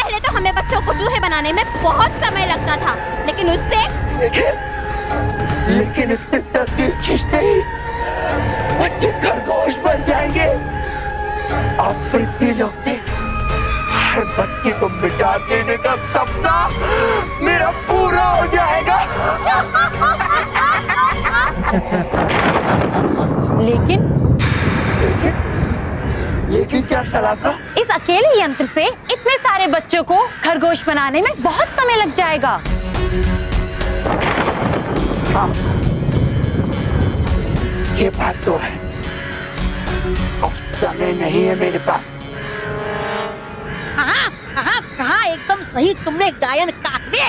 पहले तो हमें बच्चों को चूहे बनाने में बहुत समय लगता था, लेकिन उससे लेकिन इससे तस्वीर खींचते ही बच्चे खरगोश बन जाएंगे। अब पृथ्वी लोक से हर बच्चे को मिटा देने का सपना मेरा पूरा हो जाएगा। लेकिन क्या शलाका? इस अकेले यंत्र से इतने सारे बच्चों को खरगोश बनाने में बहुत समय लग जाएगा। हाँ, ये बात तो है। अब समय नहीं है मेरे पास। कहा एकदम सही तुमने गायन काकली।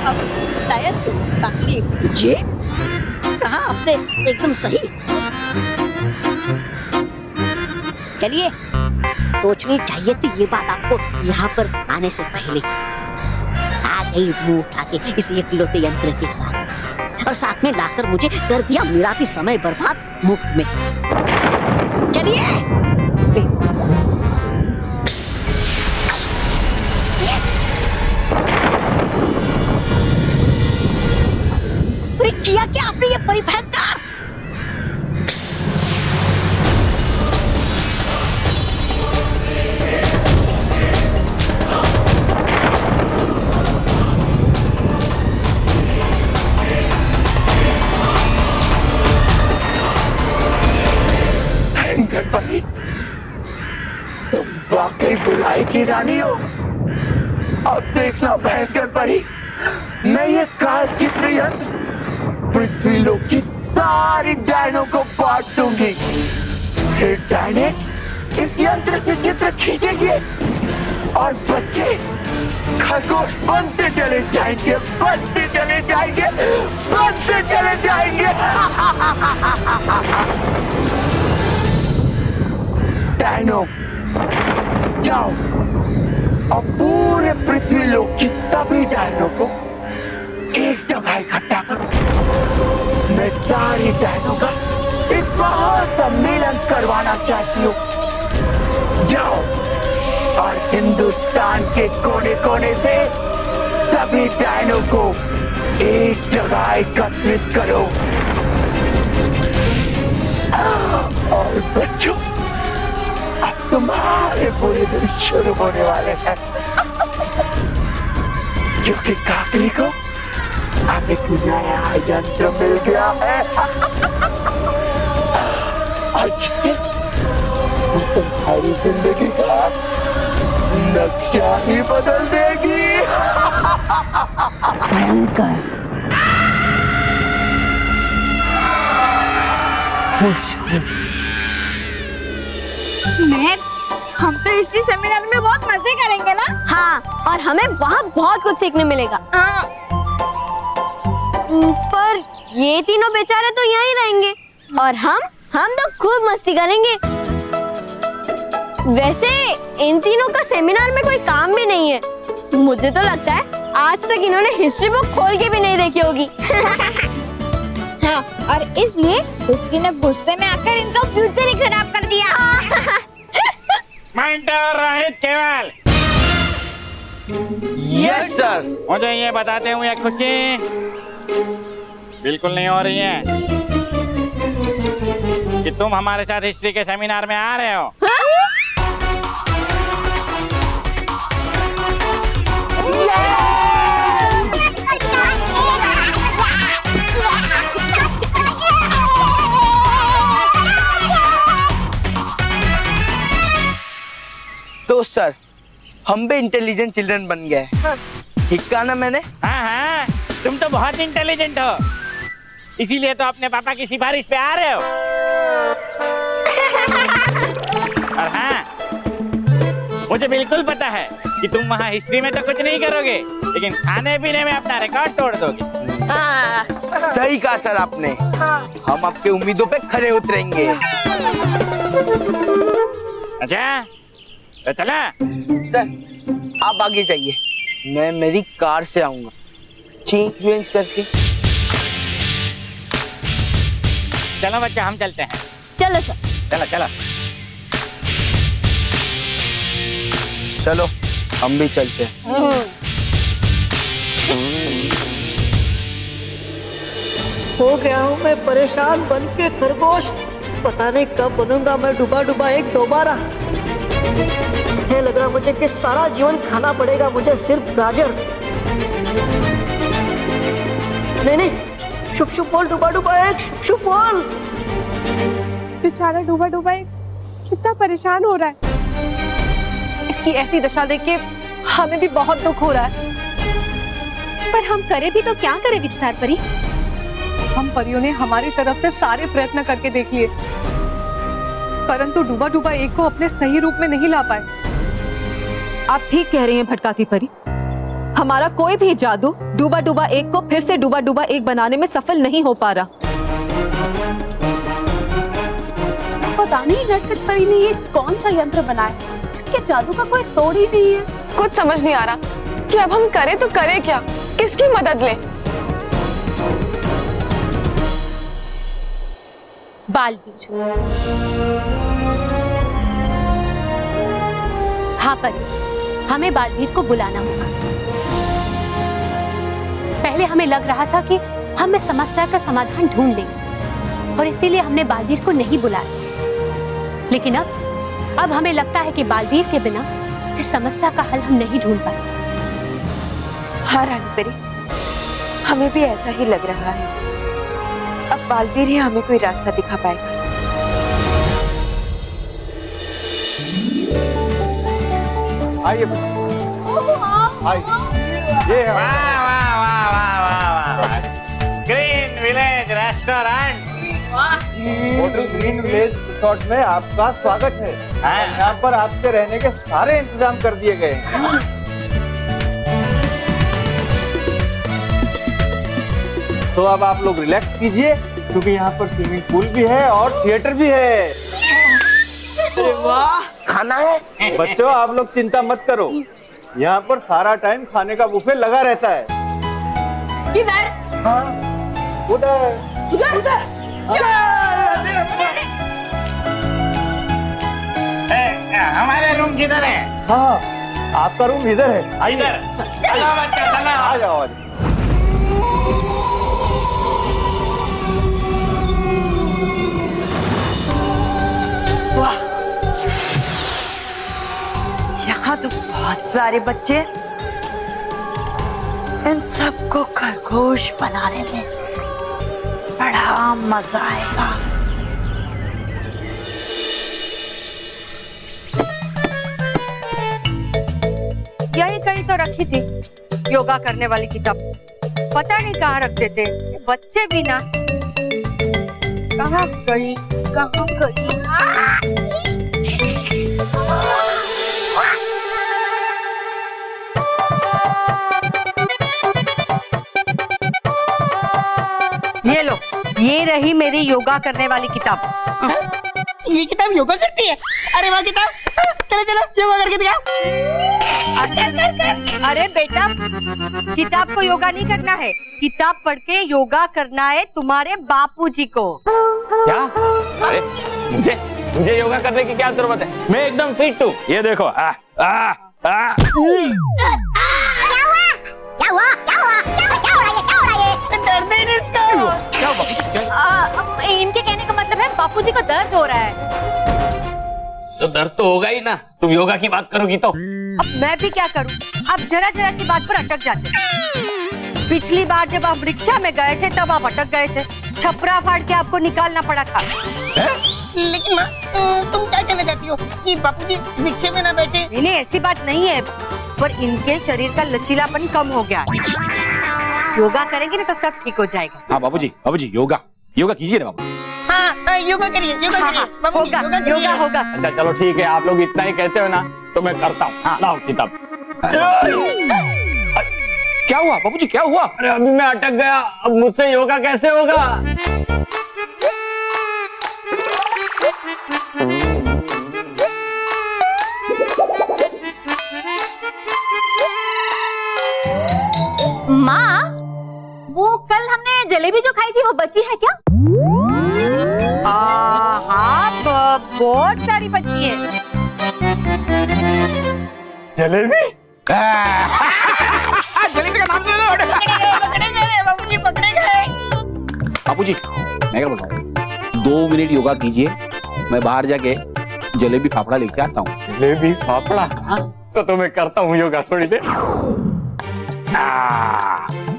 अब गायन काकली जी कहा आपने एकदम सही। चलिए, सोचनी चाहिए थी ये बात आपको यहाँ पर आने से पहले। आ गई मुंह उठा के इस इकलौते यंत्र के साथ, और साथ में लाकर मुझे कर दिया मेरा भी समय बर्बाद मुफ्त में। चलिए किया क्या आपने ये परिभयंकर? भयंकर परी, तुम वाकई बुराई की रानी हो। अब देखना भयंकर परी, मैं ये काल चित्र यंत्र पृथ्वी लोक की सारी डायनों को बांट दूंगी। फिर डायने इस यंत्र से चित्र खींचेंगे और बच्चे खरगोश बनते चले जाएंगे, बनते चले जाएंगे, बनते चले जाएंगे। डायनो जाओ और पूरे पृथ्वी लोक की सभी डायनों को एक जगह इकट्ठा करो। मैं सारी डायनों का एक महासम्मेलन करवाना चाहती हूँ। जाओ और हिंदुस्तान के कोने कोने से सभी डायनों को एक जगह एकत्रित करो। और बच्चों, अब तुम्हारे बुरे दिन शुरू होने वाले हैं, क्योंकि काकली को अब एक नया यंत्र मिल गया है। आज से वो तुम्हारी जिंदगी का नक्शा ही बदल देगी। भयंकर खुश महक, हम तो हिस्ट्री सेमिनार में बहुत मजे करेंगे ना? हाँ, और हमें वहाँ बहुत कुछ सीखने मिलेगा। हाँ। पर ये तीनों बेचारे तो यहीं रहेंगे और हम तो खूब मस्ती करेंगे। वैसे इन तीनों का सेमिनार में कोई काम भी नहीं है। मुझे तो लगता है आज तक इन्होंने हिस्ट्री बुक खोल के भी नहीं देखी होगी। हाँ, और इसलिए हिस्ट्री ने गुस्से में आकर इनका फ्यूचर ही खराब कर दिया। रोहित केवल, यस सर। मुझे ये बताते हुए खुशी बिल्कुल नहीं हो रही है कि तुम हमारे साथ हिस्ट्री के सेमिनार में आ रहे हो। तो सर, हम भी इंटेलिजेंट चिल्ड्रन बन गए। ठीक कहा ना मैंने? हाँ, तुम तो बहुत इंटेलिजेंट हो, इसीलिए तो अपने पापा की सिफारिश पे आ रहे हो। और हाँ, मुझे बिल्कुल पता है कि तुम वहाँ हिस्ट्री में तो कुछ नहीं करोगे, लेकिन खाने पीने में अपना रिकॉर्ड तोड़ दोगे। सही कहा सर आपने। हम आपके उम्मीदों पे खरे उतरेंगे। अच्छा, तो चला। सर, आप आगे जाइए, मैं मेरी कार से आऊंगा चेंज करके। चलो बच्चा, हम चलते हैं। चलो सर। चलो चलो चलो हम भी चलते हैं। हो गया हूँ मैं परेशान बन के खरगोश। पता नहीं कब बनूंगा मैं डूबा डूबा एक दोबारा। ये लग रहा मुझे कि सारा जीवन खाना पड़ेगा मुझे सिर्फ गाजर। नहीं नहीं, शुभ शुभ बोल, डूबा डूबा एक शुभ शुभ बोल। बेचारा डूबा डूबा एक कितना परेशान हो रहा है। इसकी ऐसी दशा देख के हमें भी बहुत दुख हो रहा है। पर हम करें भी तो क्या करें विचार परी? हम परियों ने हमारी तरफ से सारे प्रयत्न करके देख लिए, परंतु डूबा डूबा एक को अपने सही रूप में नहीं ला पाए। आप ठीक कह रही हैं भटकाती परी। हमारा कोई भी जादू डूबा डूबा एक को फिर से डूबा डूबा एक बनाने में सफल नहीं हो पा रहा। पता नहीं नटखट परी ने ये कौन सा यंत्र बनाया जिसके जादू का कोई तोड़ ही नहीं है। कुछ समझ नहीं आ रहा कि अब हम करें तो करें क्या, किसकी मदद लें? बालवीर। हाँ परी, हमें बालवीर को बुलाना होगा। पहले हमें लग रहा था कि हम इस समस्या का समाधान ढूंढ लेंगे और इसीलिए हमने बालवीर को नहीं बुलाया, लेकिन अब हमें लगता है कि बालवीर के बिना इस समस्या का हल हम नहीं ढूंढ पाएंगे। हाँ रानी परी, हमें भी ऐसा ही लग रहा है। अब बालवीर ही हमें कोई रास्ता दिखा पाएगा। आइए ये वाह वाह वाह वाह वाह वाह, green village restaurant. Hotel green village resort में आपका स्वागत है। यहाँ पर आपके रहने के सारे इंतजाम कर दिए गए हैं। तो अब आप लोग रिलैक्स कीजिए, क्योंकि यहाँ पर स्विमिंग पूल भी है और थिएटर भी है। अरे वाह, खाना है। बच्चों आप लोग चिंता मत करो, यहाँ पर सारा टाइम खाने का बुफे लगा रहता है। किधर? हाँ, उधर उधर उधर। हमारे रूम किधर है? हाँ, आपका रूम इधर है। आइए, इधर। चलो बच्चा, चलो। आ जाओ। यहाँ तो बहुत सारे बच्चे, इन सबको खरगोश बनाने में बड़ा मजा आएगा। यही कहीं तो रखी थी योगा करने वाली किताब। पता नहीं कहाँ रख देते बच्चे भी ना। कहाँ गई कहाँ गई? ये लो, ये रही मेरी योगा करने वाली किताब। ये किताब योगा करती है? अरे वाह किताब, चलो चलो योगा करके दिखाओ। अरे बेटा, किताब को योगा नहीं करना है, किताब पढ़ के योगा करना है तुम्हारे बापूजी को। क्या? अरे मुझे योगा करने की क्या जरूरत है? मैं एकदम फिट हूँ। ये देखो। दर्द है इसको। इनके कहने का मतलब है बापूजी को दर्द हो रहा है। तो दर्द तो होगा ही ना, तुम योगा की बात करोगी तो। अब मैं भी क्या करूं? अब जरा जरा सी बात पर अटक जाते हैं। पिछली बार जब आप रिक्शा में गए थे तब आप अटक गए थे, छपरा फाड़ के आपको निकालना पड़ा था। लेकिन माँ, तुम क्या कहना चाहती हो कि बापूजी रिक्शे में ना बैठे? नहीं, ऐसी बात नहीं है, पर इनके शरीर का लचीलापन कम हो गया है। योगा करेंगे ना तो सब ठीक हो जाएगा। हाँ बाबूजी योगा कीजिए ना बाबू। हाँ, योगा करिए, योगा करिए बाबूजी, होगा, योगा करिए। योगा होगा। अच्छा चलो ठीक है, आप लोग इतना ही कहते हो ना तो मैं करता हूँ। हाँ लाओ किताब। क्या हुआ बाबूजी, क्या हुआ? अरे अभी मैं अटक गया, अब मुझसे योगा कैसे होगा? माँ, वो कल हमने जलेबी जो खाई थी वो बची है क्या? हाँ, बहुत सारी बच्ची है। जलेबी? जलेबी का नाम ले लो। पकड़े गए बाबूजी, पकड़े गए। बाबूजी मैं क्या बोल रहा हूँ, 2 मिनट योगा कीजिए, मैं बाहर जाके जलेबी फाफड़ा लेके आता हूँ। जलेबी फाफड़ा? तो मैं करता हूँ योगा थोड़ी देर।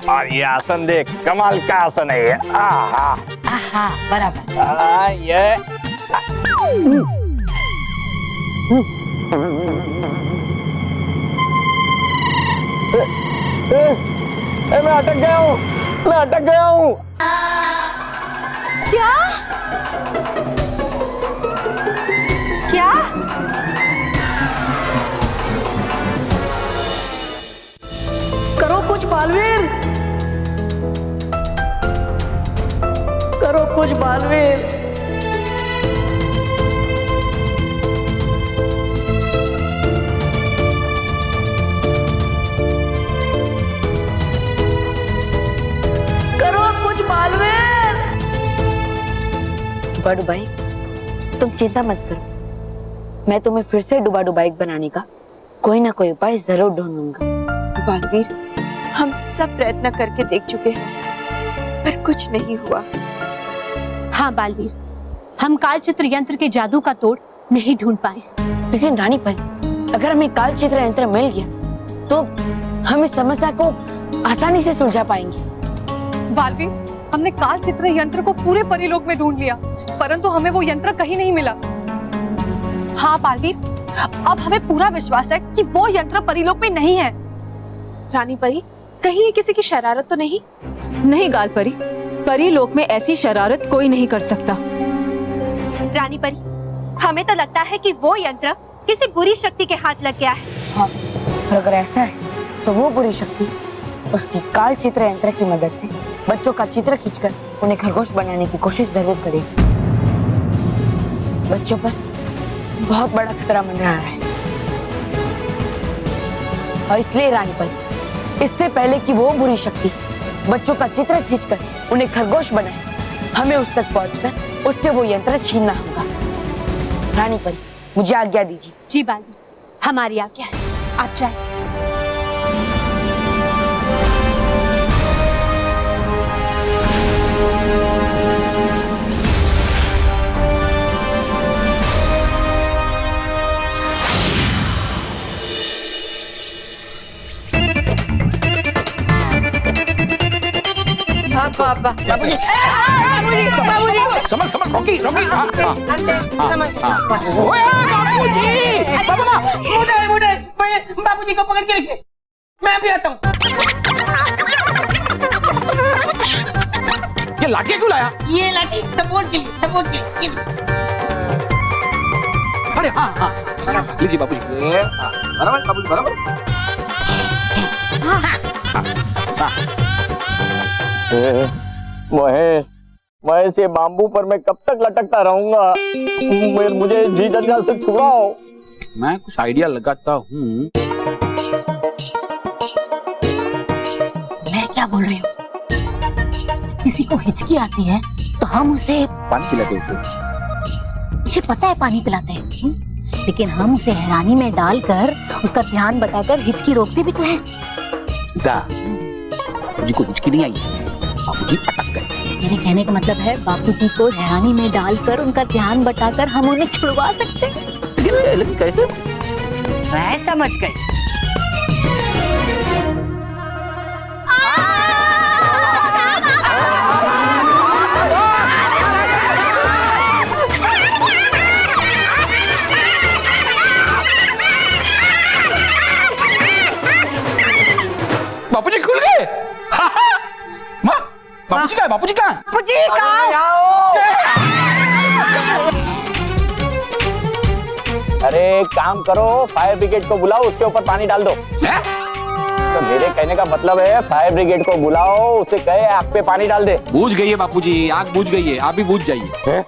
और ये आसन देख, कमाल का आसन है ये। बराबर। ये मैं अटक गया हूँ, मैं अटक गया हूँ। क्या क्या? करो कुछ बालवीर, करो कुछ बालवीर। करो कुछ बालवीर। डुबा डुबाई, तुम चिंता मत करो, मैं तुम्हें फिर से डुबा डुबाई बनाने का कोई ना कोई उपाय जरूर ढूंढूंगा। बालवीर, हम सब प्रयत्न करके देख चुके हैं पर कुछ नहीं हुआ। हाँ बालवीर, हम कालचित्र यंत्र के जादू का तोड़ नहीं ढूंढ पाए। लेकिन रानी परी, अगर हमें कालचित्र यंत्र मिल गया तो हम इस समस्या को आसानी से सुलझा पाएंगे। बालवीर, हमने काल चित्र यंत्र को पूरे परिलोक में ढूंढ लिया, परंतु हमें वो यंत्र कहीं नहीं मिला। हाँ बालवीर, अब हमें पूरा विश्वास है कि वो यंत्र परिलोक में नहीं है। रानी परी, कहीं ये किसी की शरारत तो नहीं? नहीं गाल परी, परी लोक में ऐसी शरारत कोई नहीं कर सकता। रानी परी, हमें तो लगता है कि वो यंत्र किसी बुरी शक्ति के हाथ लग गया है। हाँ, और अगर ऐसा है तो वो बुरी शक्ति उस काल चित्र यंत्र की मदद से बच्चों का चित्र खींचकर उन्हें खरगोश बनाने की कोशिश जरूर करेगी। बच्चों पर बहुत बड़ा खतरा मंडरा रहा है और इसलिए रानी परी, इससे पहले कि वो बुरी शक्ति बच्चों का चित्र खींचकर उन्हें खरगोश बनाए, हमें उस तक पहुंचकर उससे वो यंत्र छीनना होगा। रानी परी, मुझे आज्ञा दीजिए। जी बालवीर, हमारी आज्ञा है, आप जाए। बाबूजी, समझ समझ, रॉकी रॉकी। मुझे बाबूजी को पकड़ के रखिए, मैं अभी आता हूँ। ये लाठी क्यों लाया? ये लाठी सपोर्ट के लिए, सपोर्ट के लिए। अरे हाँ हाँ, लीजिए बाबूजी। बराबर बाबूजी, बराबर। महेश, महेश, ये बाम्बू पर मैं कब तक लटकता रहूंगा? मुझे जी जंजाल से छुड़ाओ। मैं कुछ आइडिया लगाता हूँ। मैं क्या बोल रही हूँ? किसी को हिचकी आती है तो हम उसे पानी पिलाते उसे। मुझे पता है पानी पिलाते हैं, लेकिन हम उसे हैरानी में डालकर उसका ध्यान बटाकर हिचकी रोकते भी तो हैं। बाबूजी को हिचकी नहीं आई, बाबूजी अटक गए। मेरे कहने का मतलब है, बापूजी को हैरानी में डालकर उनका ध्यान बटाकर हम उन्हें छुड़वा सकते हैं। लेकिन कैसे? मैं समझ गई। बाबूजी खुल गए। माँ, बाबूजी कहाँ है? बाबूजी कहाँ है? बापूजी कहाँ? अरे एक काम करो, फायर ब्रिगेड को बुलाओ, उसके ऊपर पानी डाल दो। तो मेरे कहने का मतलब है, फायर ब्रिगेड को बुलाओ, उसे कहे आग पे पानी डाल दे। बुझ गई है बापूजी, आग बुझ गई है, आप भी बुझ जाइए।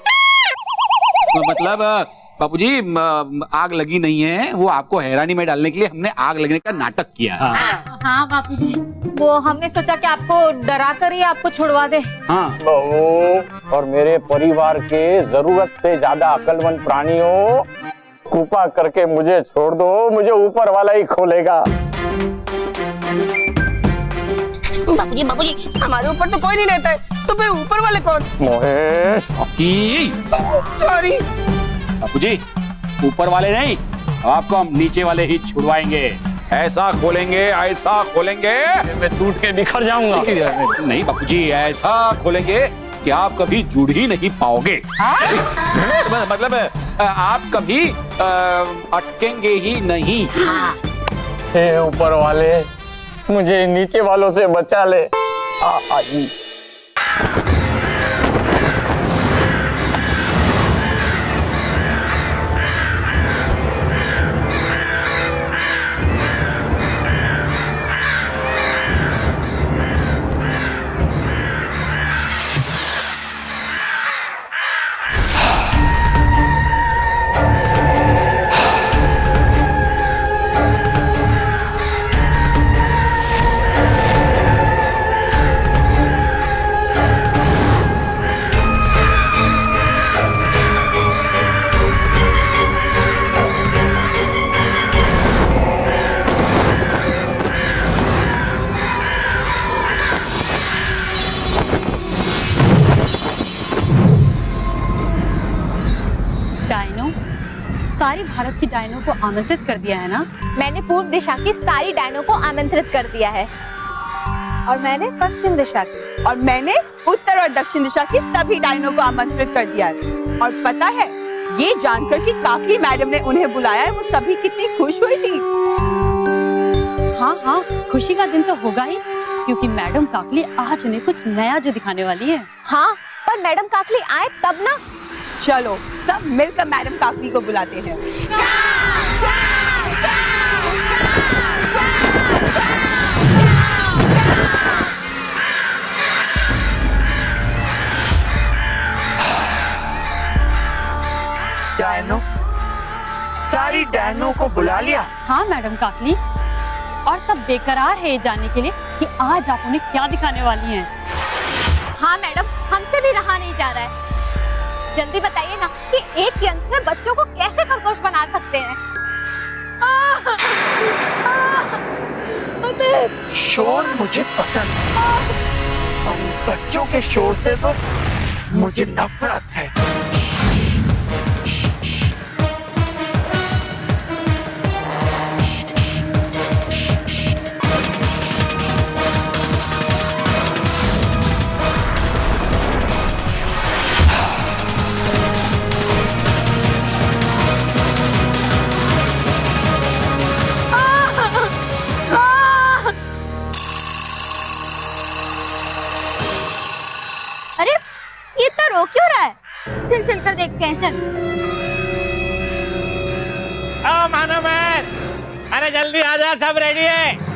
मतलब बापूजी, आग लगी नहीं है, वो आपको हैरानी में डालने के लिए हमने आग लगने का नाटक किया। हाँ बापूजी, वो हमने सोचा कि आपको डरा कर ही आपको छुड़वा दे। हाँ। बहू और मेरे परिवार के जरूरत से ज्यादा अक्लमंद प्राणियों, कृपा करके मुझे छोड़ दो, मुझे ऊपर वाला ही खोलेगा। बाबूजी बाबूजी हमारे ऊपर तो कोई नहीं रहता है, तो फिर ऊपर वाले कौन? सॉरी बाबूजी, ऊपर वाले नहीं, आपको हम नीचे वाले ही छुड़वाएंगे। ऐसा खोलेंगे मैं टूट के बिखर जाऊंगा। नहीं बाबूजी, ऐसा खोलेंगे कि आप कभी जुड़ ही नहीं पाओगे। मतलब आप कभी अटकेंगे ही नहीं। हे ऊपर वाले, मुझे नीचे वालों से बचा ले। सारी भारत की डायनो को आमंत्रित कर दिया है ना? मैंने पूर्व दिशा की सारी डायनो को आमंत्रित कर दिया है। और मैंने पश्चिम दिशा की। और मैंने उत्तर और दक्षिण दिशा की सभी डायनो को आमंत्रित कर दिया है। और पता है, ये जानकर कि काकली मैडम ने उन्हें बुलाया है, वो सभी कितनी खुश हुई थी। हाँ हाँ, खुशी का दिन तो होगा ही, क्योंकि मैडम काकली आज उन्हें कुछ नया जो दिखाने वाली है। हाँ, पर मैडम काकली आए तब ना। चलो सब मिलकर मैडम काकली को बुलाते हैं। डायनो, सारी डायनो को बुला लिया? हाँ मैडम काकली, और सब बेकरार है ये जानने के लिए कि आज आप उन्हें क्या दिखाने वाली हैं। हाँ मैडम, हमसे भी रहा नहीं जा रहा है। जल्दी बताइए ना कि एक यंत्र से बच्चों को कैसे खरगोश बना सकते हैं। शोर मुझे पसंद है, और इन बच्चों के शोर से तो मुझे नफरत है। अरे ये तो रो क्यों रहा है? चल कर देखते हैं, चल। आओ मानो मैन, अरे जल्दी आ जा, सब रेडी है।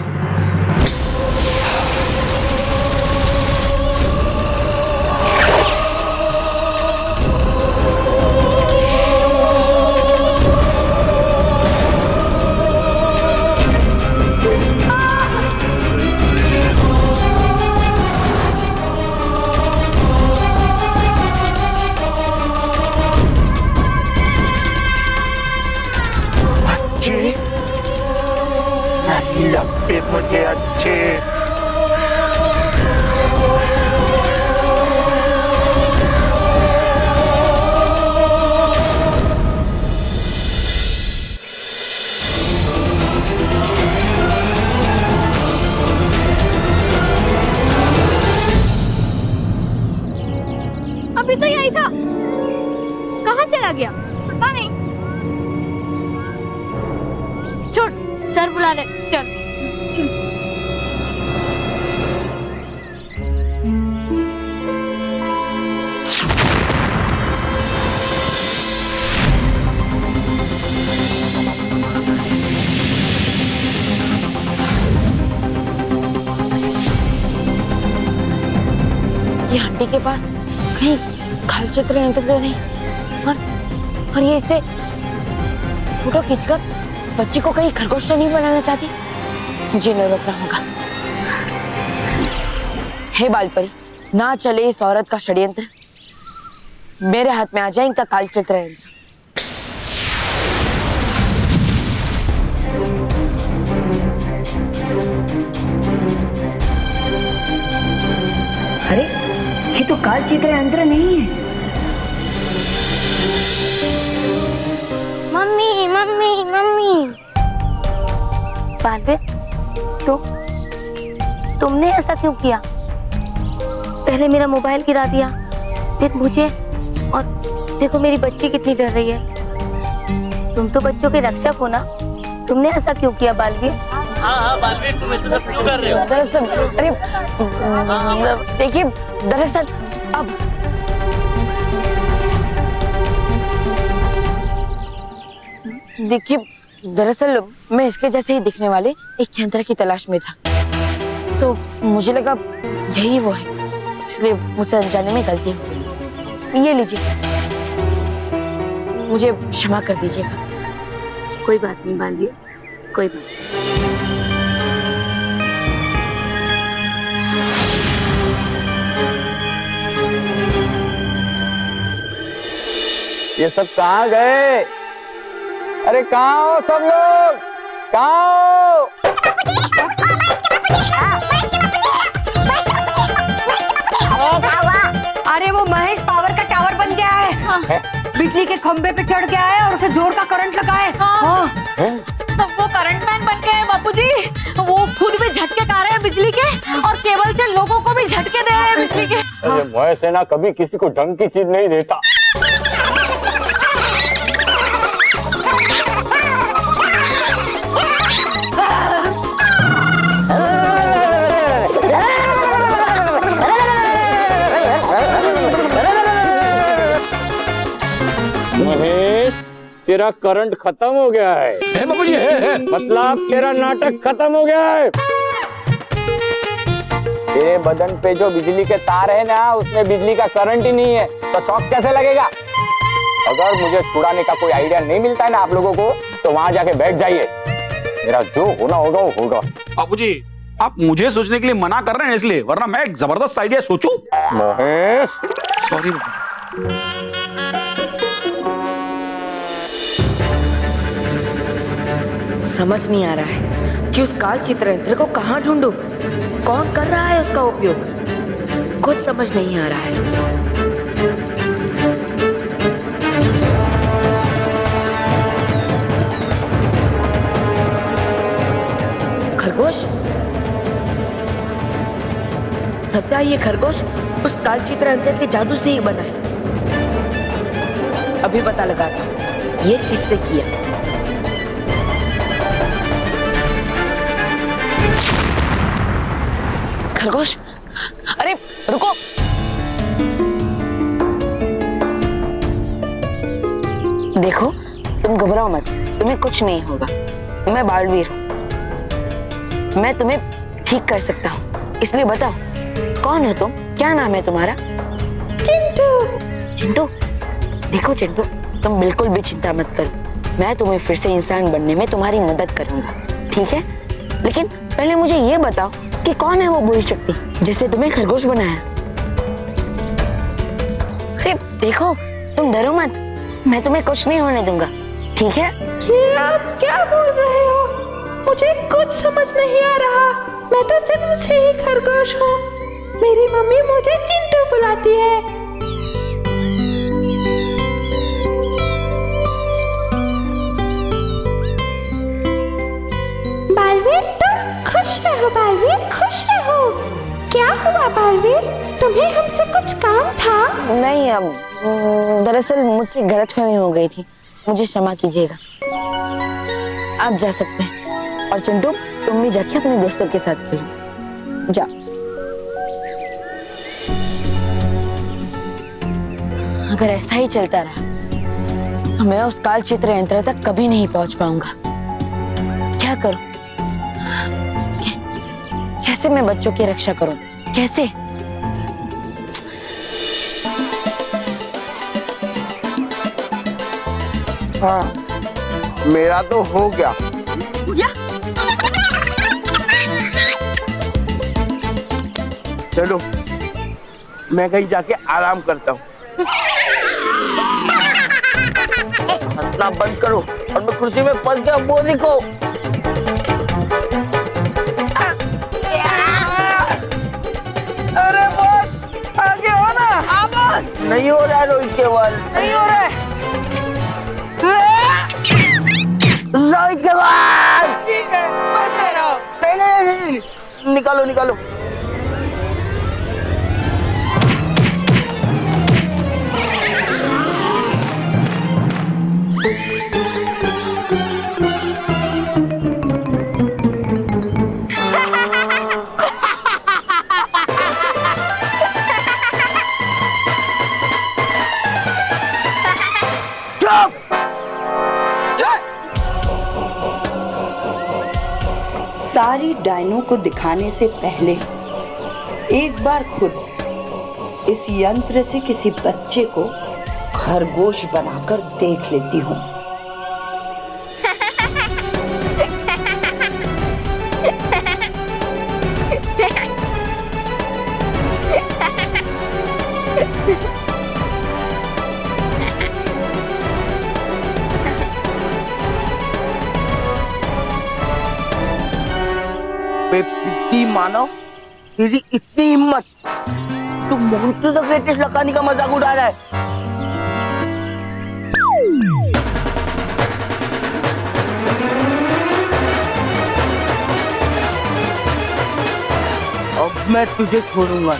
नहीं लगते मुझे अच्छे। अभी तो यही था, कहाँ चला गया पता नहीं। छोड़, सर बुला ले, चल चल। ये आंटी के पास कहीं खल चित्र यंत्र तो नहीं, और ये इससे फोटो खींचकर बच्ची को कहीं खरगोश तो नहीं बनाना चाहती। मुझे न रोकना होगा। हे बालपरी, ना चले इस औरत का षड्यंत्र, मेरे हाथ में आ जाए इनका कालचित्र यंत्र। काल चित्र यंत्र नहीं है। Mummy mummy mummy. बालवीर, तुमने ऐसा क्यों किया? पहले मेरा मोबाइल गिरा दिया, फिर मुझे, और देखो मेरी बच्ची कितनी डर रही है। तुम तो बच्चों के रक्षक हो ना, तुमने ऐसा क्यों किया बालवीर? हाँ बालवीर, तुम ऐसा सब क्यों कर रहे हो? दरअसल अरे देखिए, दरअसल अब देखिए, दरअसल मैं इसके जैसे ही दिखने वाले एक यंत्र की तलाश में था, तो मुझे लगा यही वो है, इसलिए मुझसे अनजाने में गलती हो गई। ये लीजिए, मुझे क्षमा कर दीजिएगा। कोई बात नहीं बालवीर, कोई बात ये सब कहाँ गए? अरे कहाँ हो सब लोग? कहाँ हो? अरे वो महेश पावर का टावर बन गया है। बिजली के खंबे पे चढ़ गया है और उसे जोर का करंट लगा है। वो करंट मैन बन गए हैं बापूजी। वो खुद भी झटके खा रहे हैं बिजली के, और केबल से लोगों को भी झटके दे रहे हैं बिजली के। अरे महेश है ना, कभी किसी को ढंग की चीज नहीं देता। महेश, तेरा करंट खत्म हो गया है बाबूजी। मतलब तेरा नाटक खत्म हो गया है। तेरे बदन पे जो बिजली के तार है ना, उसमें बिजली का करंट ही नहीं है, तो शॉक कैसे लगेगा? अगर मुझे छुड़ाने का कोई आइडिया नहीं मिलता है ना आप लोगों को, तो वहां जाके बैठ जाइए। मेरा जो होना होगा वो होगा। बाबूजी, आप मुझे सोचने के लिए मना कर रहे हैं इसलिए, वरना मैं एक जबरदस्त आइडिया सोचूं। महेश, सॉरी बाबूजी। समझ नहीं आ रहा है कि उस काल चित्र यंत्र को कहाँ ढूंढूं? कौन कर रहा है उसका उपयोग? कुछ समझ नहीं आ रहा है। खरगोश, लगता है ये खरगोश उस काल चित्र यंत्र के जादू से ही बना है। अभी पता लगाता हूं ये किसने किया। खरगोश, अरे रुको। देखो, तुम घबराओ मत, तुम्हें कुछ नहीं होगा। मैं बालवीर हूँ, मैं तुम्हें ठीक कर सकता हूँ। इसलिए बताओ, कौन हो तुम? क्या नाम है तुम्हारा? चिंटू। चिंटू? देखो चिंटू, तुम बिल्कुल भी चिंता मत करो, मैं तुम्हें फिर से इंसान बनने में तुम्हारी मदद करूंगा, ठीक है? लेकिन पहले मुझे ये बताओ कि कौन है वो बुरी शक्ति जिससे तुम्हें खरगोश बनाया? अरे देखो, तुम डरो मत, मैं तुम्हें कुछ नहीं होने दूंगा, ठीक है? ये आप क्या बोल रहे हो? मुझे कुछ समझ नहीं आ रहा। मैं तो जन्म से ही खरगोश हूँ। मेरी मम्मी मुझे चिंटू बुलाती है। बालवीर, तुम खुश रहो बालवीर, खुश रहो। क्या हुआ बालवीर? तुम्हें हमसे कुछ काम था? नहीं, अब दरअसल मुझसे गलतफहमी हो गई थी, मुझे क्षमा कीजिएगा। आप जा सकते हैं, और चिंटू तुम भी जाके अपने दोस्तों के साथ खेलो, जा। अगर ऐसा ही चलता रहा तो मैं उस काल चित्र यंत्र तक कभी नहीं पहुंच पाऊंगा। क्या करूं? कैसे मैं बच्चों की रक्षा करूं? कैसे? हाँ, मेरा तो हो गया। चलो, मैं कहीं जाके आराम करता हूँ। हंसना बंद करो, और मैं कुर्सी में फंस गया, वो देखो। अरे बॉस, आगे हो ना। केवल नहीं हो रहा है। रोहित केवल ठीक है बस रहो। नहीं निकालो निकालो। सारी डायनो को दिखाने से पहले एक बार खुद इस यंत्र से किसी बच्चे को खरगोश बनाकर देख लेती हूँ। मानव तेरी इतनी हिम्मत, तू मोंटू द ग्रेटेस्ट लकानी का मजाक उड़ा रहा है। अब मैं तुझे छोड़ूंगा।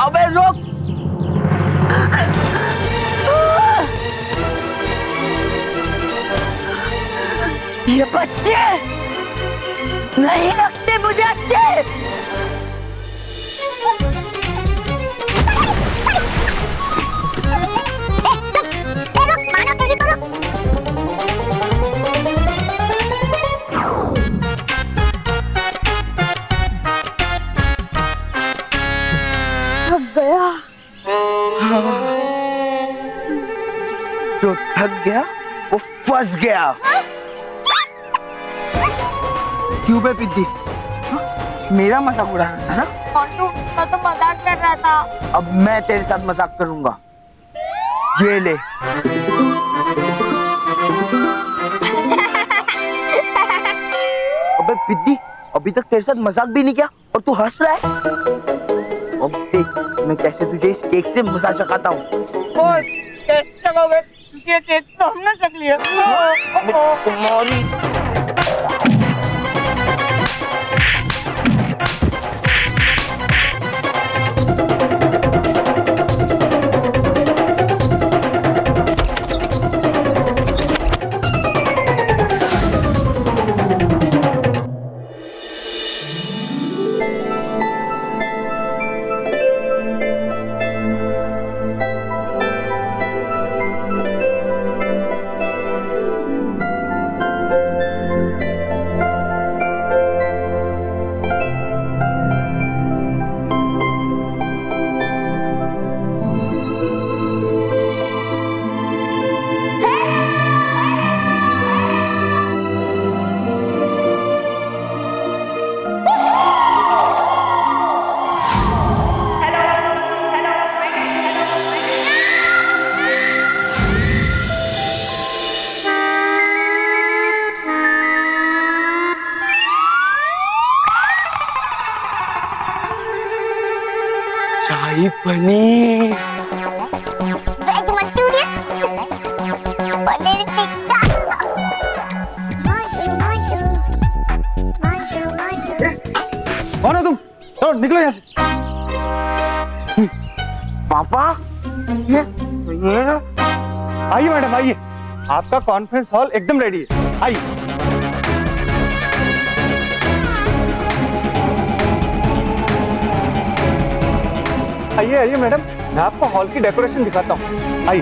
अबे रोक। ये बच्चे नहीं लगते मुझे अच्छे। गया जो थक गया वो फंस गया। क्यों बे पिद्दी, मेरा मजाक उड़ा रहा था ना? मैं तो मजाक कर रहा था। अब मैं तेरे साथ मजाक करूंगा। ये ले। अबे पिद्दी, अभी तक तेरे साथ मजाक भी नहीं किया और तू हंस रहा है। अब देख मैं कैसे तुझे इस केक से मजा चखाता हूँ। बस कैसे चखाओगे? ये केक तो हमने चख लिया। तुम्हारी शाही पनीर, वेज मंचूरियन, पनीर टिक्का। कौन हो तुम? चलो निकलो यहाँ से। पापा ये ना। आइए मैडम आइए, आपका कॉन्फ्रेंस हॉल एकदम रेडी है, आइए। आइए आइए मैडम, मैं आपको हॉल की डेकोरेशन दिखाता हूँ, आइए।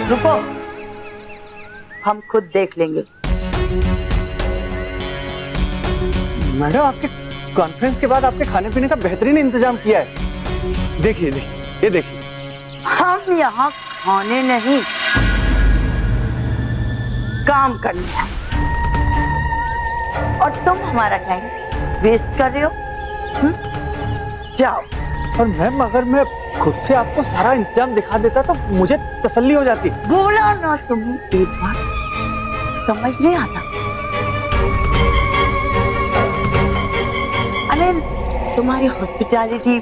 रुको, हम खुद देख लेंगे। मैडम आपके कॉन्फ्रेंस के बाद आपके खाने पीने का बेहतरीन इंतजाम किया है। देखिए देखिए, ये देखिए। हम यहाँ खाने नहीं, काम करने आए और तुम हमारा टाइम वेस्ट कर रहे हो। जाओ। और मैम अगर मैं खुद से आपको सारा इंतजाम दिखा देता तो मुझे तसल्ली हो जाती। बोला ना तुम्हें एक बार, समझ नहीं आता। लेकिन तुम्हारी हॉस्पिटैलिटी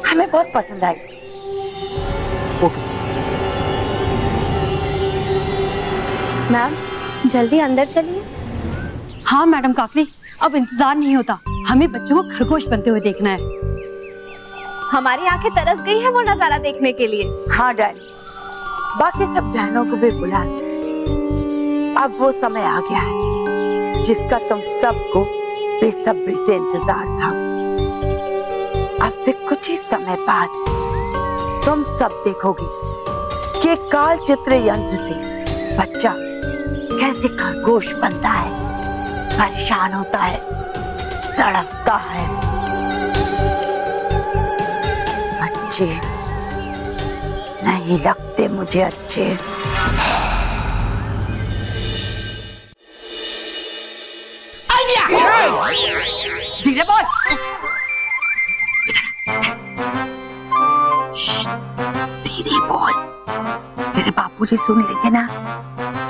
हमें बहुत पसंद आई। मैम जल्दी अंदर चलिए। हाँ मैडम काकली, अब इंतजार नहीं होता, हमें बच्चों को खरगोश बनते हुए देखना है। हमारी आंखें तरस गई है वो नजारा देखने के लिए। हाँ डैडी, बाकी सब बहनों को भी बुला लो। अब वो समय आ गया है जिसका तुम सबको बेसब्री से इंतजार था। अब से कुछ ही समय बाद तुम सब देखोगे कि काल चित्र यंत्र से बच्चा कैसे खरगोश बनता है, परेशान होता है, तड़पता है। बच्चे नहीं लगते मुझे अच्छे। धीरे बोल। धीरे बोल, तेरे बापूजी सुन लेंगे ना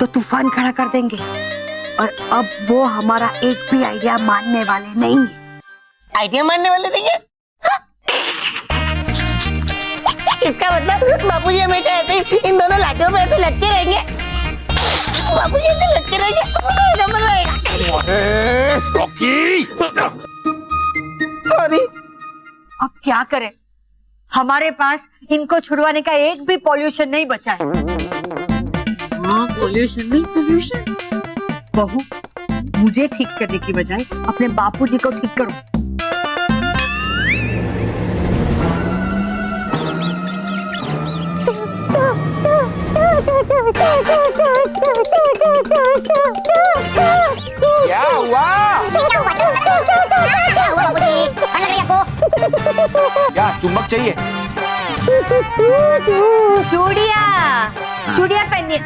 तो तूफान खड़ा कर देंगे, और अब वो हमारा एक भी आइडिया मानने वाले नहीं है। आइडिया मानने वाले नहीं है? इसका मतलब बाबूजी हमेशा ऐसे ही इन दोनों लाठियों पे ऐसे लटके रहेंगे। बाबूजी ऐसे लटके रहेंगे, मजा आएगा। सॉरी। अब क्या करें, हमारे पास इनको छुड़वाने का एक भी पॉल्यूशन नहीं बचा है। हाँ, पॉल्यूशन नहीं सोल्यूशन। बहू, मुझे ठीक करने की बजाय अपने बापूजी को ठीक करो। क्या हुआ? क्या चुम्बक चाहिए? चूड़िया, चूड़िया पहनिए।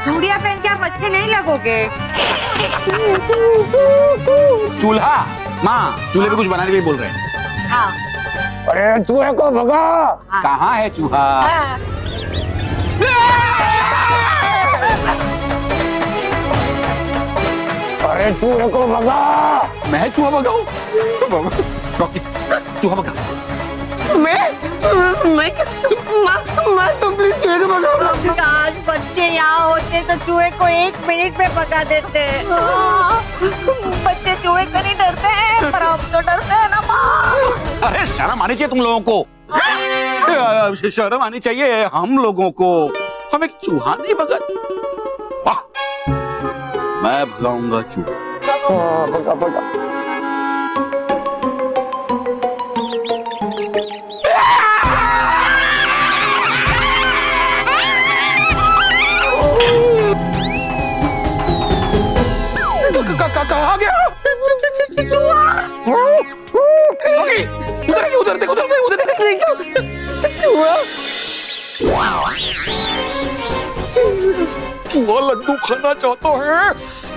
चूड़िया पहन के आप अच्छे नहीं लगोगे। चूल्हा माँ, चूल्हे पे कुछ बनाने के लिए बोल रहे हैं। हाँ। अरे चूहे को भगा। कहाँ है चूहा? अरे चूहे को भगा। मैं चूहा भगाऊं? रॉकी, चूहा भगा। माँ तुम प्लीज चूहे को भगाओ। आज बच्चे यहाँ होते तो चूहे को 1 मिनट में भगा देते। बच्चे चूहे से नहीं डरते हैं, पर हम तो डरते हैं ना माँ। अरे शर्म आनी चाहिए तुम लोगों को। शर्म आनी चाहिए हम लोगों को। हम एक चूहा नहीं भगा। वाह, मैं भगाऊंगा चूहा। भगा भगा। कहाँ गया? उधर देख, उधर देख, उधर देख। चूहा लड्डू खाना चाहता है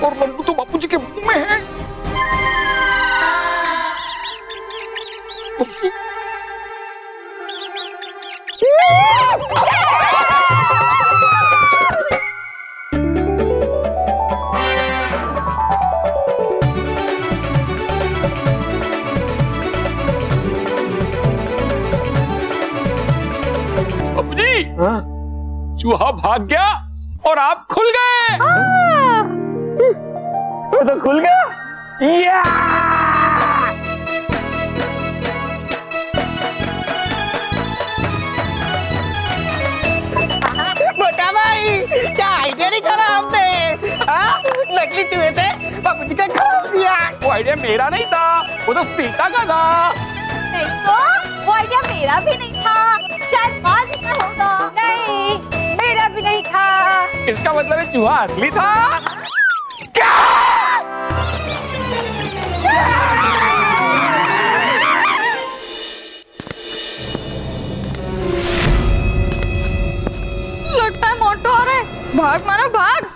और लड्डू तो बापूजी के मुंह में है। चूहा भाग गया और आप खुल गए। तो खुल गया। मोटा भाई, क्या आइडिया नहीं करा आपने? नकली चूहे थे, बाबूजी का खोल दिया। वो आइडिया मेरा नहीं था, वो तो सीता का था। नहीं तो वो आइडिया मेरा भी नहीं था, शायद माँ जी का होगा। नहीं, मेरा भी नहीं था। इसका मतलब है चूहा असली था। लगता है मोटू आ रहा है, भाग मारो भाग।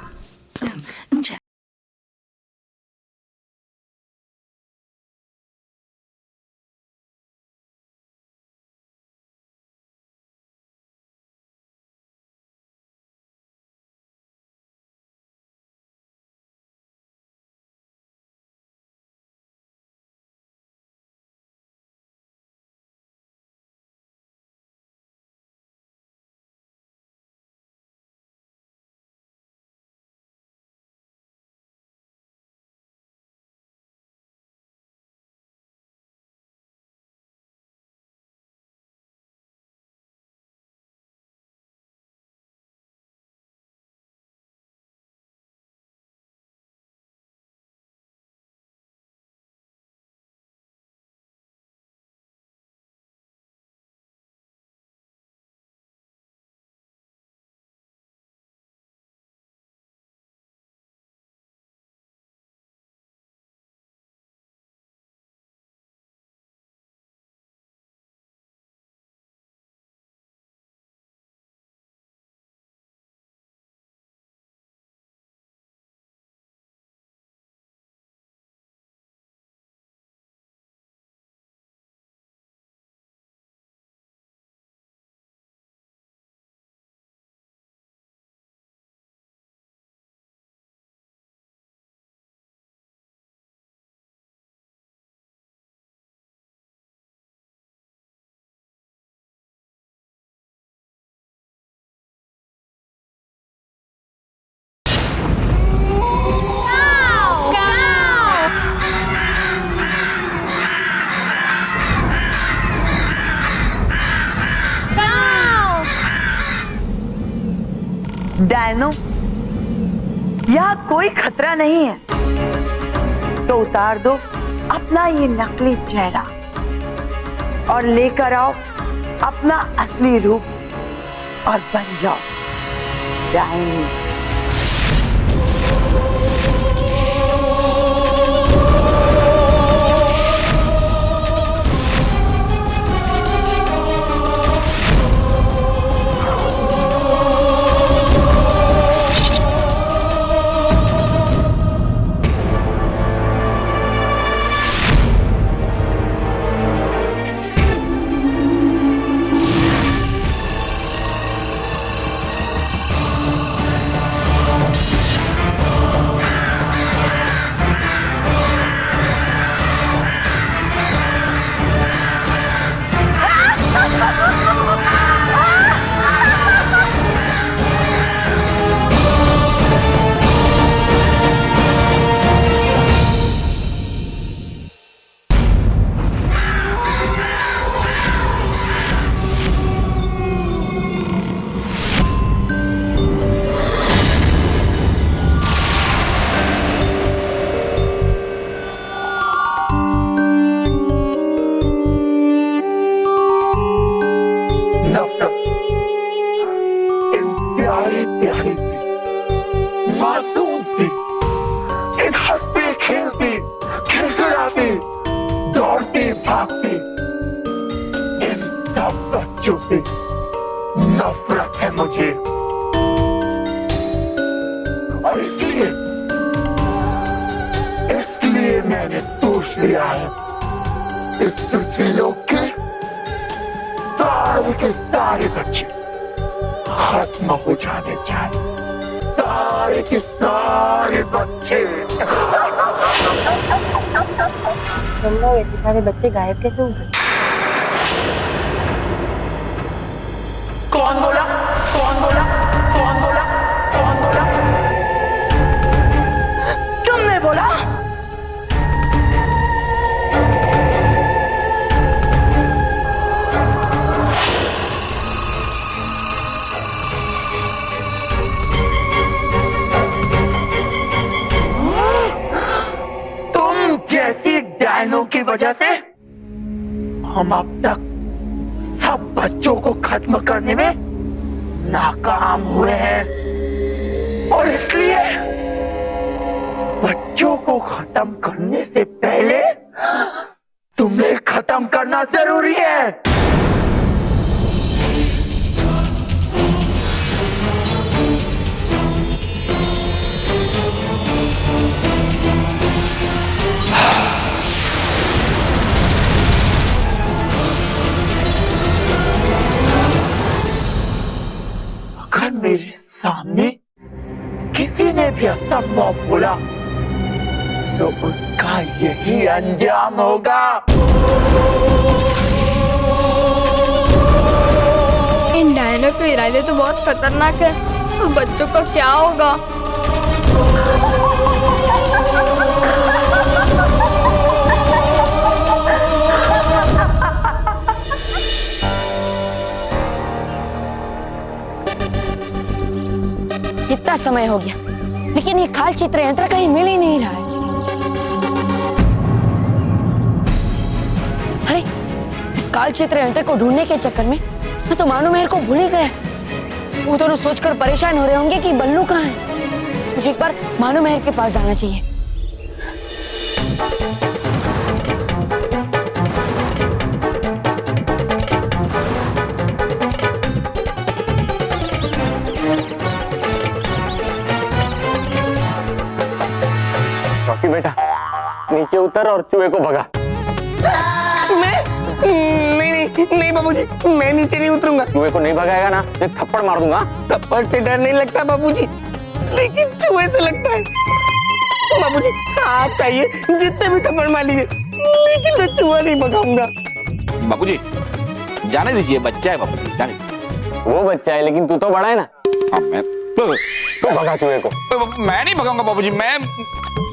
डायनो, यहाँ कोई खतरा नहीं है, तो उतार दो अपना ये नकली चेहरा और लेकर आओ अपना असली रूप और बन जाओ डायनी। मासूम सी, इन हंसती खेलती खिलखिलाती दौड़ती भागती इन सब बच्चों से नफरत है मुझे, और इसलिए मैंने सोच लिया है इस पृथ्वी लोक के सारे बच्चे खत्म हो जाने चाहिए, सारे के सारे बच्चे। इतने सारे बच्चे गायब कैसे हो सकते? कौन बोला? कौन बोला? कौन बोला? कौन बोला? तुमने बोला? जैसी डायनो की वजह से हम अब तक सब बच्चों को खत्म करने में नाकाम हुए हैं, और इसलिए बच्चों को खत्म करने से पहले तुम्हें खत्म करना जरूरी है। अगर मेरे सामने किसी ने भी असंभव बोला तो उसका यही अंजाम होगा। इन डायनो के इरादे तो बहुत खतरनाक है, तो बच्चों का क्या होगा? इतना समय हो गया, लेकिन ये काल चित्र यंत्र कहीं मिल ही नहीं रहा है। अरे, इस काल चित्र यंत्र को ढूंढने के चक्कर में मैं तो मानू मेहर को भूल ही गया। वो दोनों सोचकर परेशान हो रहे होंगे कि बल्लू कहाँ है। मुझे एक बार मानू मेहर के पास जाना चाहिए। रॉकी बेटा, नीचे उतर और चूहे को भगा। नहीं बाबूजी, मैं नीचे नहीं उतरूंगा। चूहे को नहीं भगाएगा ना तो थप्पड़ मार दूंगा। थप्पड़ से डर नहीं लगता बाबूजी, लेकिन चूहे से लगता है। बाबूजी आप चाहिए जितने भी थप्पड़ मार लीजिए, लेकिन मैं चूहा नहीं भगाऊंगा। बापूजी जाने दीजिए, बच्चा है बापूजी, जाने दीजिए। वो बच्चा है लेकिन तू तो बड़ा है ना। हाँ, मैं तो भगा चूहे को। मैं नहीं भगाऊंगा बाबूजी,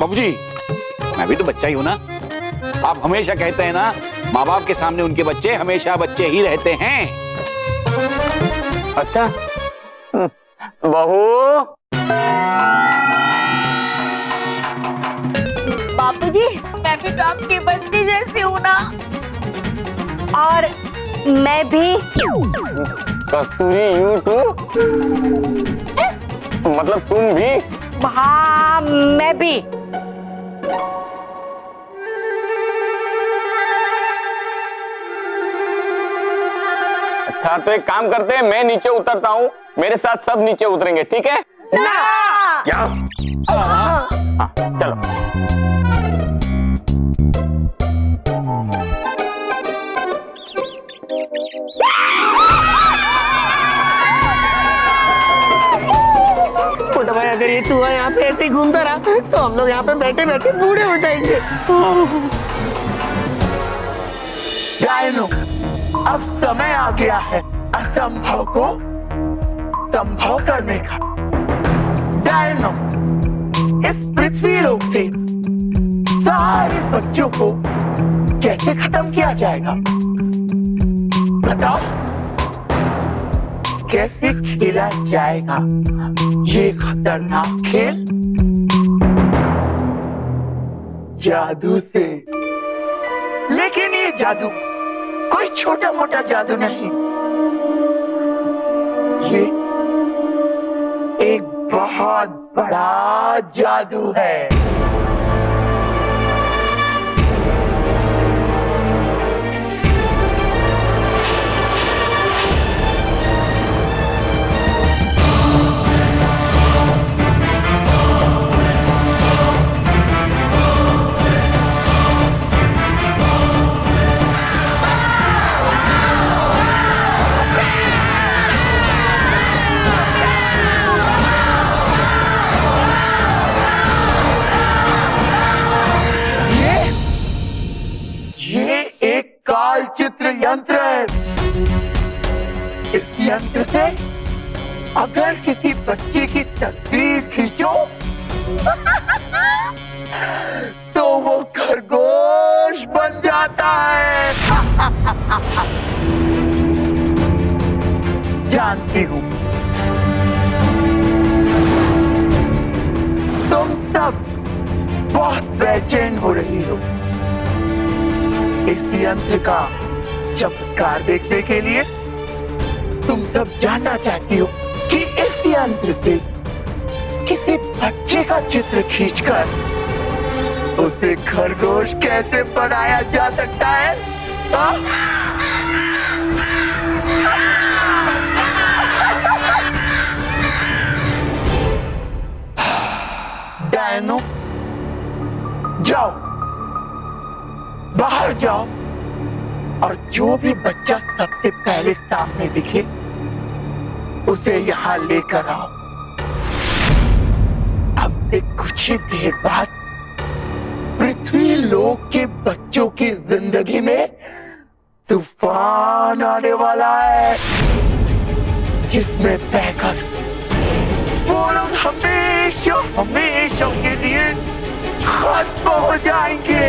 बाबूजी मैं भी तो बच्चा ही हूं ना। आप हमेशा कहते हैं ना, माँ बाप के सामने उनके बच्चे हमेशा बच्चे ही रहते हैं। अच्छा, बहू। बापूजी, मैं भी तो आपकी बच्ची जैसी हूँ ना। और मैं भी। कस्तूरी यू टू, मतलब तुम भी? हाँ, मैं भी। अच्छा तो एक काम करते हैं, मैं नीचे उतरता हूँ, मेरे साथ सब नीचे उतरेंगे, ठीक है? क्या? हाँ, चलो। छोटा भाई, अगर ये चूहा यहाँ पे ऐसे ही घूमता रहा तो हम लोग यहाँ पे बैठे बैठे बूढ़े हो जाएंगे। डायनो, अब समय आ गया है असंभव को संभव करने का। डायनो, इस पृथ्वी लोक से सारे बच्चों को कैसे खत्म किया जाएगा? बताओ, कैसे खेला जाएगा ये खतरनाक खेल? जादू से। लेकिन ये जादू कोई छोटा मोटा जादू नहीं, ये एक बहुत बड़ा जादू है। ये एक काल चित्र यंत्र है। इस यंत्र से अगर किसी बच्चे की तस्वीर खींचो तो वो खरगोश बन जाता है। जानती हूँ तुम सब बहुत बेचैन हो रही हो इस यंत्र का चमत्कार देखने के लिए। तुम सब जानना चाहती हो कि इस यंत्र से किसी बच्चे का चित्र खींचकर उसे खरगोश कैसे बनाया जा सकता है? डायनो, जाओ, बाहर जाओ और जो भी बच्चा सबसे पहले सामने दिखे उसे यहाँ लेकर आओ। अब से कुछ ही देर बाद पृथ्वी लोक के बच्चों की जिंदगी में तूफान आने वाला है, जिसमें बहकर वो लोग हमेशा हमेशा के लिए खत्म हो जाएंगे।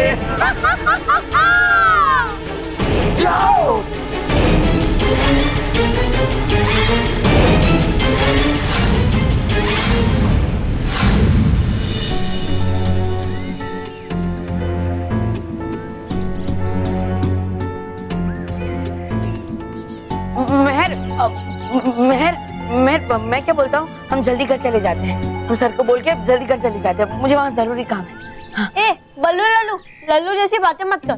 जाओ। मेहर, मैं क्या बोलता हूँ, हम जल्दी घर चले जाते हैं। हम सर को बोल के जल्दी घर चले जाते हैं, मुझे वहाँ जरूरी काम है। हाँ। ए बल्लू लल्लू लल्लू जैसी बातें मत कर।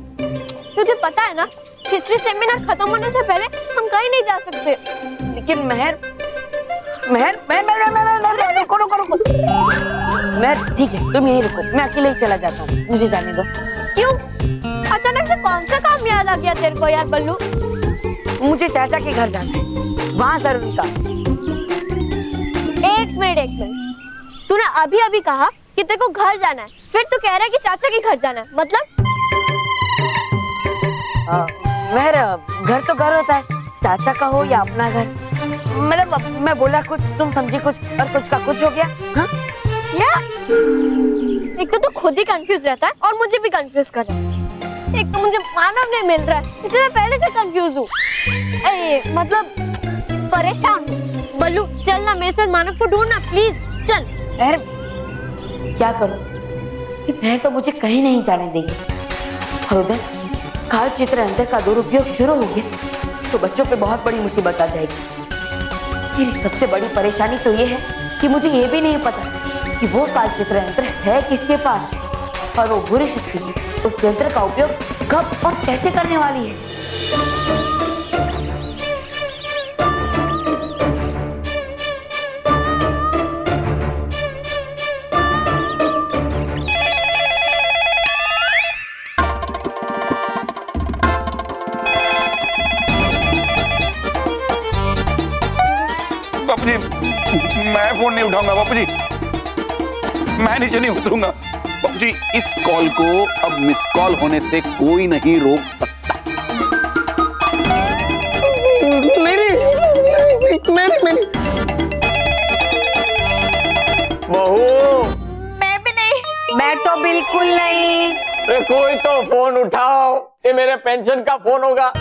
तुझे पता है ना, हिस्ट्री सेमिनार खत्म होने से पहले हम कहीं नहीं जा सकते। लेकिन मेहर, रुको। मेहर, ठीक है, तुम यहीं रुको, मैं अकेले ही चला जाता हूँ, मुझे जाने दो। क्यों? अचानक से कौन सा काम याद आ गया तेरे को यार बल्लू? मुझे चाचा के घर जाना है, वहाँ जरूरी काम। एक मिनट, तूने अभी अभी कहा कि तेरे को घर जाना है, फिर तू कह रहा है कि चाचा के घर जाना है, मतलब? मेरा घर तो घर होता है, चाचा का हो या अपना घर। मतलब मैं बोला कुछ, तुम समझी कुछ, और कुछ का कुछ हो गया। हाँ? क्या? एक तो तू खुद ही कंफ्यूज रहता है और मुझे भी कंफ्यूज कर रहा है। एक तो मुझे मानव नहीं मिल रहा है, इसलिए मैं पहले से कंफ्यूज हूँ। मतलब परेशान हूँ। बल्लू चल ना मेरे साथ मानव को ढूंढना प्लीज चल। अरे क्या करूं कि मैं तो मुझे कहीं नहीं जाने देंगे और उधर काल चित्र यंत्र का दुरुपयोग शुरू हो गया तो बच्चों पे बहुत बड़ी मुसीबत आ जाएगी। मेरी सबसे बड़ी परेशानी तो ये है कि मुझे ये भी नहीं पता कि वो काल चित्र यंत्र है किसके पास और वो बुरी शक्ति उस यंत्र का उपयोग कब और कैसे करने वाली है। बापू जी मैं फोन नहीं उठाऊंगा। बापू जी मैं नीचे नहीं उतरूंगा। बापू जी इस कॉल को अब मिस कॉल होने से कोई नहीं रोक सकता। मेरी बहू मैं भी नहीं। मैं तो बिल्कुल नहीं। अरे कोई तो फोन उठाओ। ये मेरे पेंशन का फोन होगा।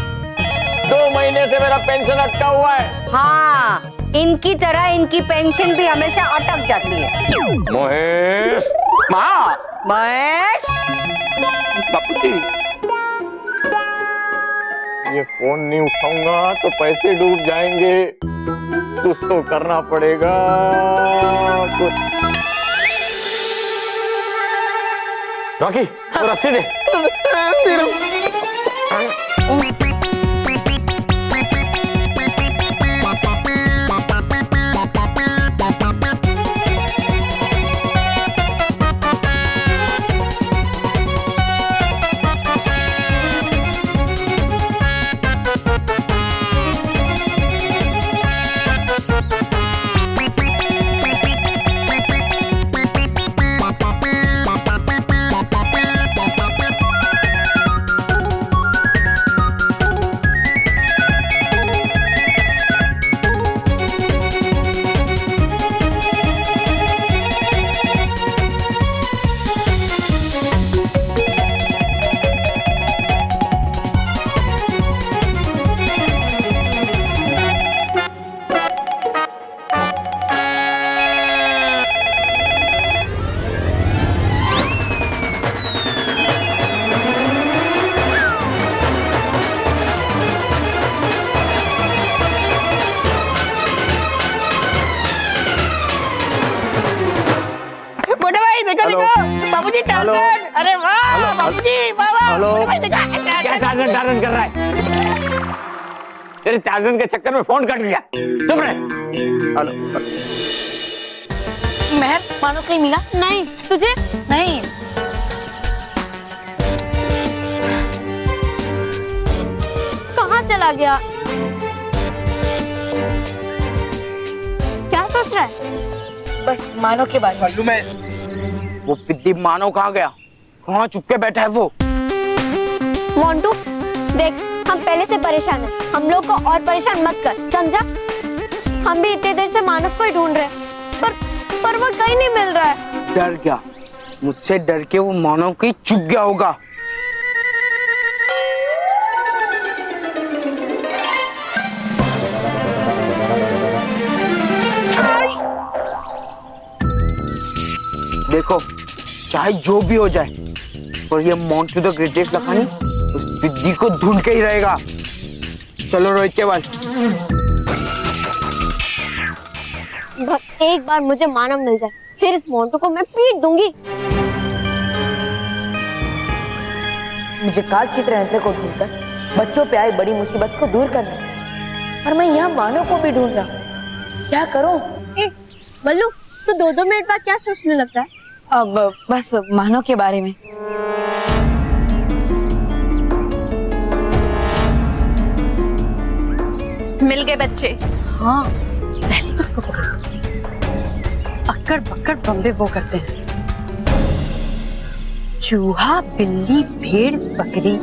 2 महीने से मेरा पेंशन अटका हुआ है। हाँ इनकी तरह इनकी पेंशन भी हमेशा अटक जाती है। महेश माँ महेश बापू जी ये फोन नहीं उठाऊंगा तो पैसे डूब जाएंगे। कुछ तो करना पड़ेगा। रॉकी तो रस्सी दे। बाबूजी टार्जन। अरे वाह बाबूजी वाह। हेलो क्या टार्जन टार्जन कर रहा है? तेरे टार्जन के चक्कर में फोन कट गया। चुप रहे। हेलो महर मानो कहीं मिला? नहीं तुझे? नहीं। कहाँ चला गया? क्या सोच रहा है? बस मानो के बारे मालूम में वो पिद्दी मानो कहाँ गया? कहाँ चुपके बैठा है वो? मोंटू देख हम पहले से परेशान हैं। हम लोग को और परेशान मत कर समझा? हम भी इतनी देर से मानव को ही ढूंढ रहे हैं पर वो कहीं नहीं मिल रहा है। डर गया मुझसे। डर के वो मानव कहीं चुप गया होगा। देखो चाहे जो भी हो जाए पर ये मोंटू द ग्रेटेस्ट लखानी उस पिद्दी को ढूंढ के ही रहेगा। चलो रोहित के बाद। बस एक बार मुझे मानव मिल जाए फिर इस मोंटू को मैं पीट दूंगी। मुझे काल चित्र यंत्र को ढूंढकर बच्चों पे आई बड़ी मुसीबत को दूर करना है और मैं यहाँ मानव को भी ढूंढ रहा हूँ। क्या करूँ? बल्लू तू 2-2 मिनट बाद क्या सोचने लगता है? अब बस मानव के बारे में। मिल गए बच्चे। हाँ पहले किसको पकड़ते हैं? अक्कड़ बक्कड़ बम्बे वो करते हैं। चूहा बिल्ली भेड़ बकरी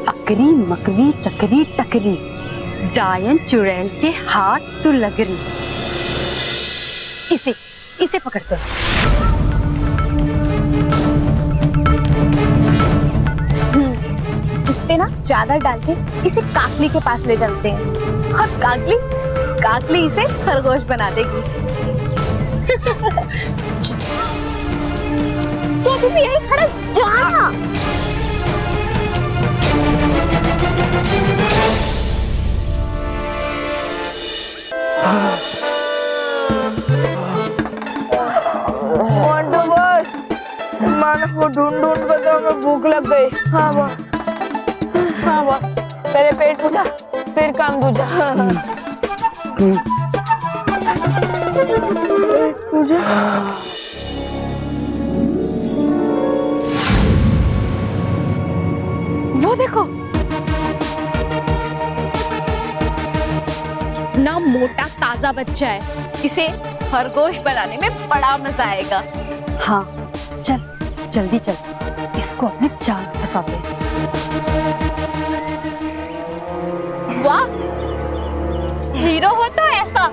अकरी मकरी चकरी टकरी डायन चुड़ैल के हाथ तो लग रही। इसे पकड़ते हैं। इस पे ना चादर डाल के इसे काकली के पास ले जाते हैं और काकली काकली इसे खरगोश बना देगी। तो अभी भी यही खड़ा जाना। मोंटू बस मानो को ढूंढ कर तो हमें भूख लग गई। हाँ बा पहले पेट पूजा फिर काम दूजा। पेट पूजा वो देखो ना, मोटा ताजा बच्चा है, इसे खरगोश बनाने में बड़ा मजा आएगा। हाँ चल जल्दी चल, इसको अपने जाल में फंसाते हैं। वाह, हीरो हो तो ऐसा,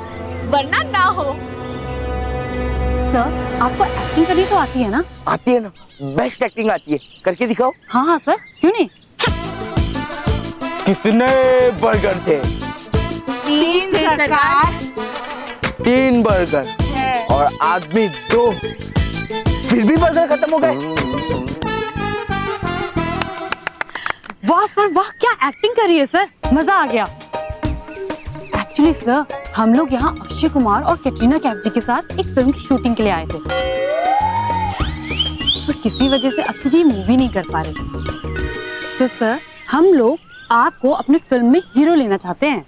वरना ना हो। सर आपको एक्टिंग करनी तो आती है ना? आती है ना, बेस्ट एक्टिंग आती है, करके दिखाओ। हाँ हाँ सर, क्यों नहीं। कितने बर्गर थे? 3 सरकार। 3 बर्गर और आदमी 2, फिर भी बर्गर खत्म हो गए। वाह सर वाह, क्या एक्टिंग करी है सर, मजा आ गया। एक्चुअली सर हम लोग यहाँ अक्षय कुमार और कैटरीना कैफ जी के साथ एक फिल्म की शूटिंग के लिए आए थे, पर किसी वजह से अक्षय जी मूवी नहीं कर पा रहे। तो सर हम लोग आपको अपने फिल्म में हीरो लेना चाहते हैं।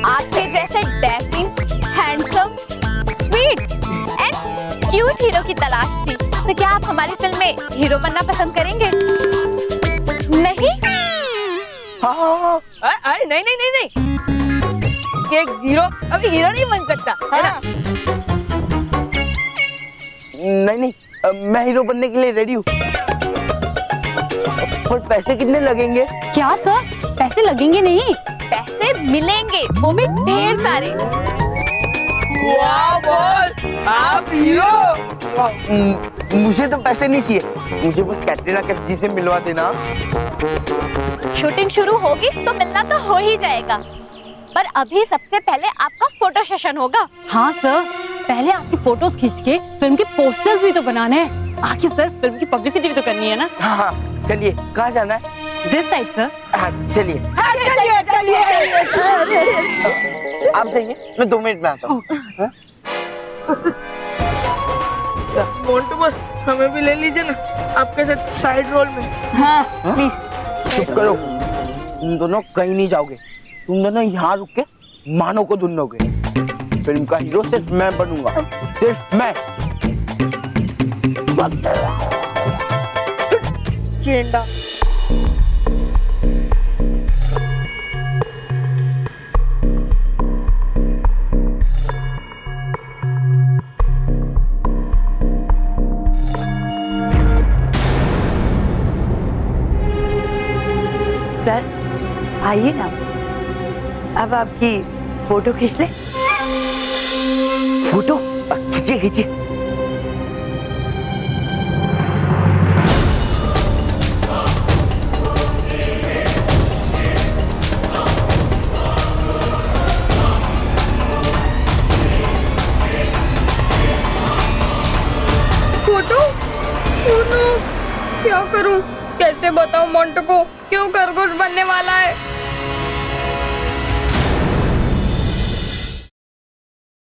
आपके जैसे dashing, handsome, sweet and cute hero की तलाश थी। तो क्या आप हमारी फिल्म में हीरो बनना पसंद करेंगे? नहीं? हाँ। नहीं नहीं नहीं नहीं, एक हीरो अभी हीरो नहीं बन सकता है ना? नहीं नहीं, मैं हीरो बनने के लिए रेडी हूँ, पर पैसे कितने लगेंगे? क्या सर, पैसे लगेंगे नहीं, पैसे मिलेंगे, वो भी ढेर सारे। वाह बॉस, आप हीरो। मुझे तो पैसे नहीं चाहिए, मुझे बस कैटरीना कैफ जी से मिलवा देना। शूटिंग शुरू होगी तो मिलना तो हो ही जाएगा, पर अभी सबसे पहले आपका फोटो सेशन होगा। हाँ सर, पहले आपकी फोटोज खींच के फिल्म के पोस्टर्स भी तो बनाने हैं। आखिर सर फिल्म की पब्लिसिटी भी तो करनी है ना। हाँ हाँ चलिए, कहाँ जाना है? This side sir. हाँ चलिए। आप जाइए, मैं 2 मिनट में आता हूँ। मोंटू बस हमें भी ले लीजिए ना आपके साथ साइड रोल में। हाँ प्लीज। चुप करो, तुम दोनों कहीं नहीं जाओगे, तुम दोनों यहाँ रुक के मानो को ढूंढोगे। फिल्म का हीरो सिर्फ मैं बनूंगा, सिर्फ मैं। गेंडा। सर आइए ना, अब आपकी फोटो खींच ले। फोटो खींचिए खींचिए। क्या करूं? कैसे बताऊं मोंटू को क्यों खरगोश बनने वाला है?